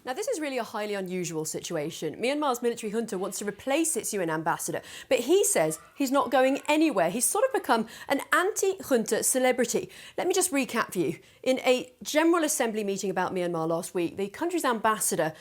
Now, this is really a highly unusual situation. Myanmar's military junta wants to replace its UN ambassador, but he says he's not going anywhere. He's sort of become an anti-junta celebrity. Let me just recap for you. In a General Assembly meeting about Myanmar last week, the country's ambassador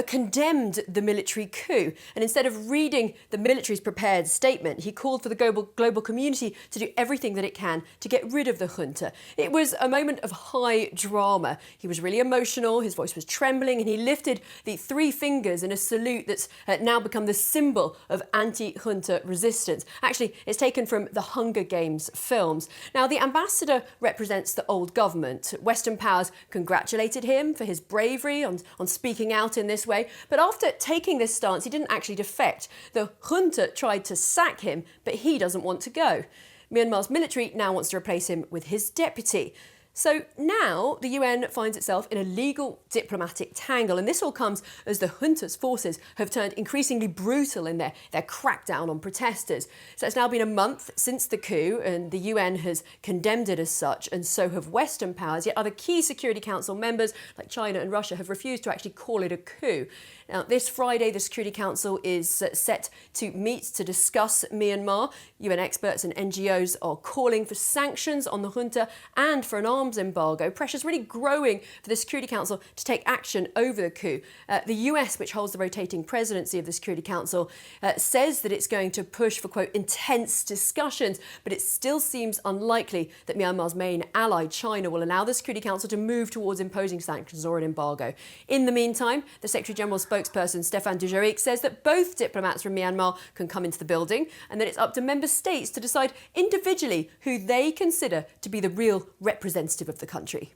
condemned the military coup. And instead of reading the military's prepared statement, he called for the global community to do everything that it can to get rid of the junta. It was a moment of high drama. He was really emotional, his voice was trembling, and he lifted the three fingers in a salute that's now become the symbol of anti-junta resistance. Actually, it's taken from the Hunger Games films. Now, the ambassador represents the old government. Western powers congratulated him for his bravery on speaking out in this way. But after taking this stance, he didn't actually defect. The junta tried to sack him, but he doesn't want to go. Myanmar's military now wants to replace him with his deputy. So now the UN finds itself in a legal diplomatic tangle, and this all comes as the junta's forces have turned increasingly brutal in their crackdown on protesters. So it's now been a month since the coup, and the UN has condemned it as such, and so have Western powers, yet other key Security Council members like China and Russia have refused to actually call it a coup. Now, this Friday, the Security Council is set to meet to discuss Myanmar. UN experts and NGOs are calling for sanctions on the junta and for an arms embargo. Pressure's really growing for the Security Council to take action over the coup. The US, which holds the rotating presidency of the Security Council, says that it's going to push for, quote, intense discussions, but it still seems unlikely that Myanmar's main ally, China, will allow the Security Council to move towards imposing sanctions or an embargo. In the meantime, the Secretary-General's spokesperson, Stéphane Dujarric, says that both diplomats from Myanmar can come into the building and that it's up to member states to decide individually who they consider to be the real representative of the country.